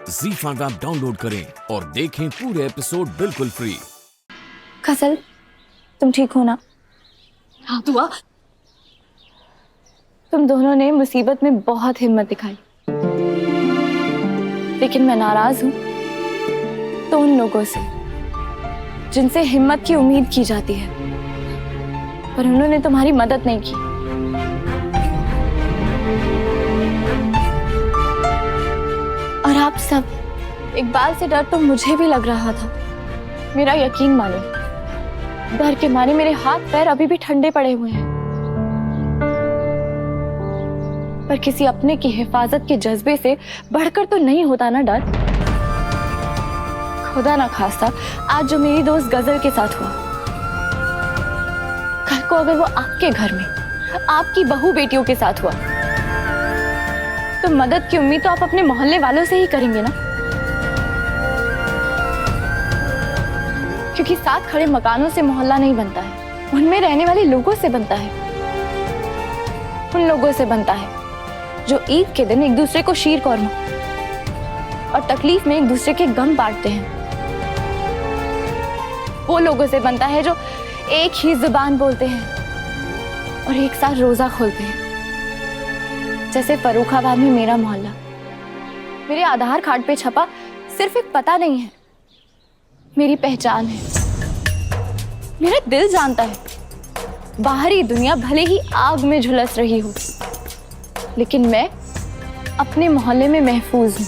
ZEE5 app download करें और देखें पूरे एपिसोड बिल्कुल फ्री। गजल, तुम ठीक हो ना? हाँ दुआ। तुम दोनों ने मुसीबत में बहुत हिम्मत दिखाई, लेकिन मैं नाराज हूं तो उन लोगों से जिनसे हिम्मत की उम्मीद की जाती है, पर उन्होंने तुम्हारी मदद नहीं की। और आप सब, इकबाल से डर तो मुझे भी लग रहा था। मेरा यकीन मानो, डर के मारे मेरे हाथ पैर अभी भी ठंडे पड़े हुए हैं। पर किसी अपने की हिफाजत के जज्बे से बढ़कर तो नहीं होता ना डर। खुदा ना खास्ता आज जो मेरी दोस्त गजल के साथ हुआ, कल को अगर वो आपके घर में आपकी बहू बेटियों के साथ हुआ तो मदद की उम्मीद तो आप अपने मोहल्ले वालों से ही करेंगे ना, क्योंकि साथ खड़े मकानों से मोहल्ला नहीं बनता है, उनमें रहने वाले लोगों से बनता है। उन लोगों से बनता है जो ईद के दिन एक दूसरे को शीर कौरमा और तकलीफ में एक दूसरे के गम बांटते हैं। वो लोगों से बनता है जो एक ही जुबान बोलते हैं और एक साथ रोजा खोलते हैं। जैसे फर्रुखाबाद में मेरा मोहल्ला, मेरे आधार कार्ड पे छपा सिर्फ एक पता नहीं है, मेरी पहचान है। मेरा दिल जानता है बाहरी दुनिया भले ही आग में झुलस रही हो, लेकिन मैं अपने मोहल्ले में महफूज हूं।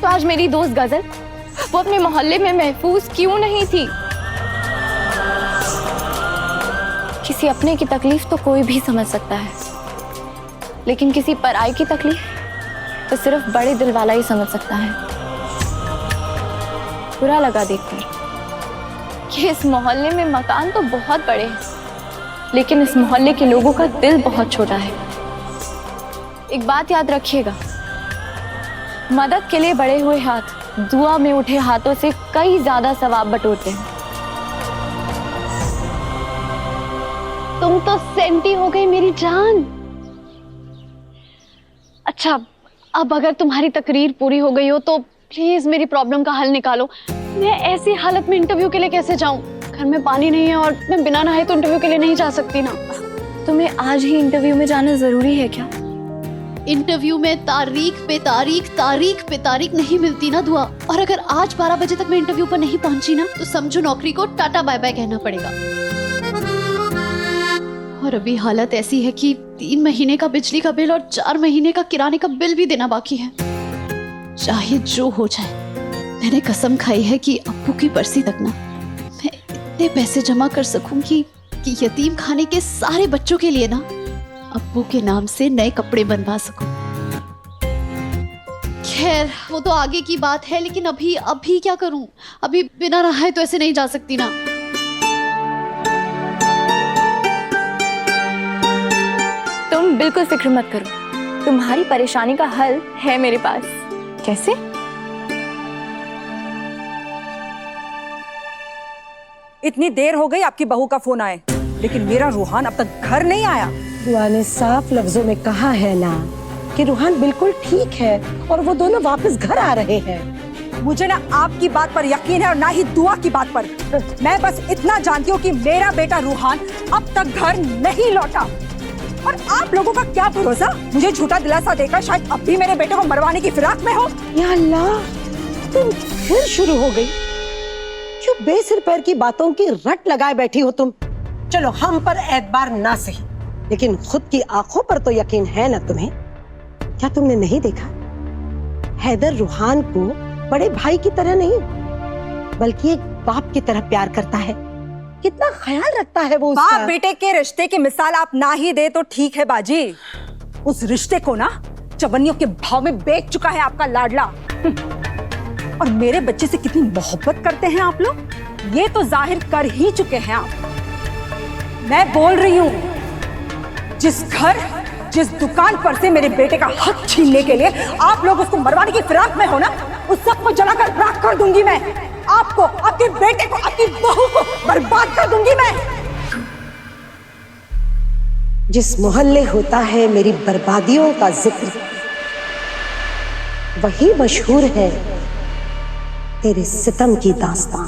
तो आज मेरी दोस्त गजल, वो अपने मोहल्ले में महफूज क्यों नहीं थी? किसी अपने की तकलीफ तो कोई भी समझ सकता है, लेकिन किसी पराई की तकलीफ तो सिर्फ बड़े दिल वाला ही समझ सकता है। बुरा लगा देखकर कि इस मोहल्ले में मकान तो बहुत बड़े हैं, लेकिन इस मोहल्ले के लोगों का दिल बहुत छोटा है। एक बात याद रखिएगा, मदद के लिए बढ़े हुए हाथ दुआ में उठे हाथों से कई ज्यादा सवाब बटोरते हैं। तुम तो सेंटी हो गई मेरी जान। अच्छा, अब अगर तुम्हारी तकरीर पूरी हो गई हो तो प्लीज मेरी प्रॉब्लम का हल निकालो। मैं ऐसी हालत में इंटरव्यू के लिए कैसे जाऊं? घर में पानी नहीं है और मैं बिना नहाए तो इंटरव्यू के लिए नहीं जा सकती ना। तुम्हें आज ही इंटरव्यू में जाना जरूरी है क्या? इंटरव्यू में तारीख पे तारीख नहीं मिलती ना दुआ। और अगर आज 12 बजे तक मैं इंटरव्यू पर नहीं पहुंची ना तो समझो नौकरी को टाटा बाय बाय कहना पड़ेगा। और अभी हालत ऐसी है कि 3 महीने का बिजली का बिल और 4 महीने का किराने का बिल भी देना बाकी है। चाहे जो हो जाए, मैंने कसम खाई है कि अब्बू की पर्सी तक ना मैं इतने पैसे जमा कर सकूंगी कि यतीम खाने के सारे बच्चों के लिए ना अब्बू के नाम से नए कपड़े बनवा सकूं। खैर वो तो आगे की बात है, लेकिन अभी क्या करूं? अभी बिना नहाए तो ऐसे नहीं जा सकती ना। तुम बिल्कुल फिक्र मत करो, तुम्हारी परेशानी का हल है मेरे पास। कैसे? इतनी देर हो गई आपकी बहू का फोन आए, लेकिन मेरा रूहान अब तक घर नहीं आया। दुआ ने साफ लफ्जों में कहा है ना कि रूहान बिल्कुल ठीक है और वो दोनों वापस घर आ रहे हैं। मुझे ना आपकी बात पर यकीन है और ना ही दुआ की बात पर। मैं बस इतना जानती हूँ कि मेरा बेटा रूहान अब तक घर नहीं लौटा, और आप लोगों का क्या भरोसा मुझे झूठा दिलासा देकर शायद अब भी मेरे बेटे को मरवाने की फिराक में हो। या अल्लाह, तुम फिर शुरू हो गई। क्यों बेसिर पैर की बातों की रट लगाए बैठी हो तुम? चलो हम पर एतबार ना सही, लेकिन खुद की आंखों पर तो यकीन है ना तुम्हें? क्या तुमने नहीं देखा? हैदर रूहान को बड़े भाई की तरह नहीं बल्कि एक बाप की तरह प्यार करता है। कितना ख्याल रखता है वो उसका। बाप बेटे के रिश्ते की मिसाल आप ना ही दे तो ठीक है बाजी। उस रिश्ते को ना चवन्नियों के भाव में बेच चुका है आपका लाडला। और मेरे बच्चे से कितनी मोहब्बत करते हैं आप लोग, ये तो जाहिर कर ही चुके हैं आप। मैं बोल रही हूँ, जिस घर जिस दुकान पर से मेरे बेटे का हक छीनने के लिए आप लोग उसको मरवाने की फिराक में हो ना, उस सबको जलाकर राख कर दूंगी मैं। आपको, आपके बेटे को, आपकी बहू को बर्बाद कर दूंगी मैं। जिस मोहल्ले होता है मेरी बर्बादियों का जिक्र, वही मशहूर है तेरे सितम की दास्तां।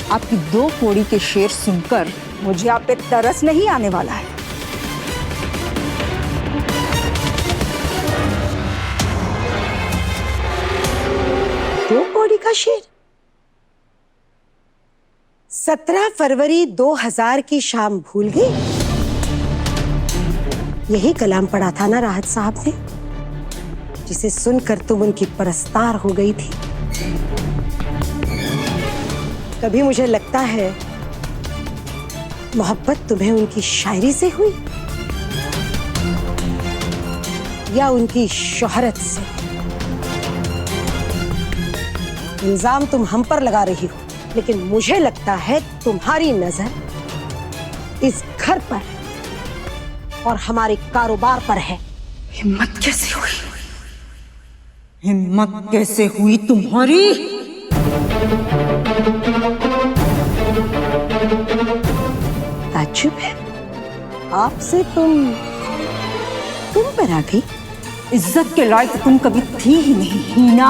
आपकी 2 कौड़ी के शेर सुनकर मुझे आप पे तरस नहीं आने वाला है। दो कौड़ी का शेर? 17 फरवरी 2000 की शाम भूल गई? यही कलाम पढ़ा था ना राहत साहब ने, जिसे सुनकर तुम उनकी परस्तार हो गई थी। कभी मुझे लगता है मोहब्बत तुम्हें उनकी शायरी से हुई या उनकी शोहरत से। इल्जाम तुम हम पर लगा रही हो, लेकिन मुझे लगता है तुम्हारी नजर इस घर पर और हमारे कारोबार पर है। हिम्मत कैसे हुई? हिम्मत कैसे हुई तुम्हारी? ताज्जुब है आपसे, तुम पर आ गई। इज्जत के लायक तुम कभी थी ही नहीं हीना।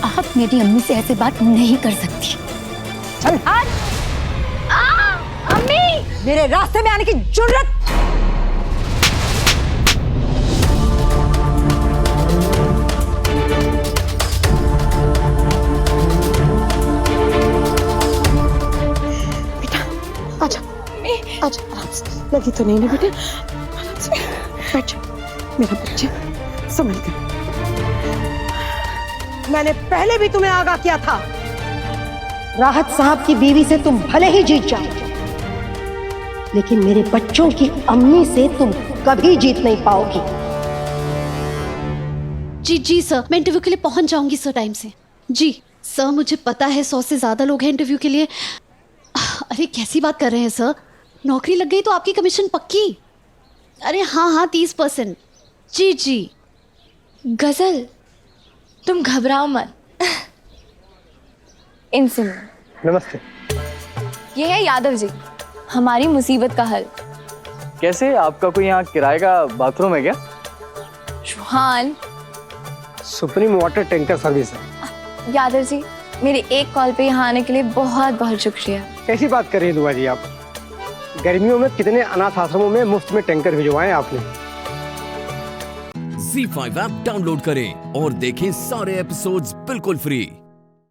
आप मेरी अम्मी से ऐसे बात नहीं कर सकती। चल अम्मी! मेरे रास्ते में आने की जुर्रत! आजा आजा, आराम से। लगी तो नहीं ना बेटा? आराम से बैठ जा मेरा बच्चा, संभल कर। मैंने पहले भी तुम्हें आगाह किया था, राहत साहब की बीवी से तुम भले ही जीत जाओ, लेकिन मेरे बच्चों की अम्मी से तुम कभी जीत नहीं पाओगी। जी सर, मैं इंटरव्यू के लिए पहुंच जाऊंगी सर टाइम से। जी सर, मुझे पता है 100 से ज्यादा लोग हैं इंटरव्यू के लिए। अरे कैसी बात कर रहे हैं सर, नौकरी लग गई तो आपकी कमीशन पक्की। अरे हाँ 30%। जी गजल, तुम घबराओ मत। इनसे मिलो। नमस्ते। ये है यादव जी, हमारी मुसीबत का हल। कैसे, आपका कोई यहाँ किराए का बाथरूम है क्या? शुहान। सुप्रीम वाटर टैंकर सर्विस है। यादव जी, मेरी एक कॉल पे यहाँ आने के लिए बहुत बहुत शुक्रिया। कैसी बात कर रही हैं दुआ जी आप? गर्मियों में कितने अनाथ आश्रमों में मुफ्त में टैंकर भिजवाए आपने। ZEE5 ऐप डाउनलोड करें और देखें सारे एपिसोड्स बिल्कुल फ्री।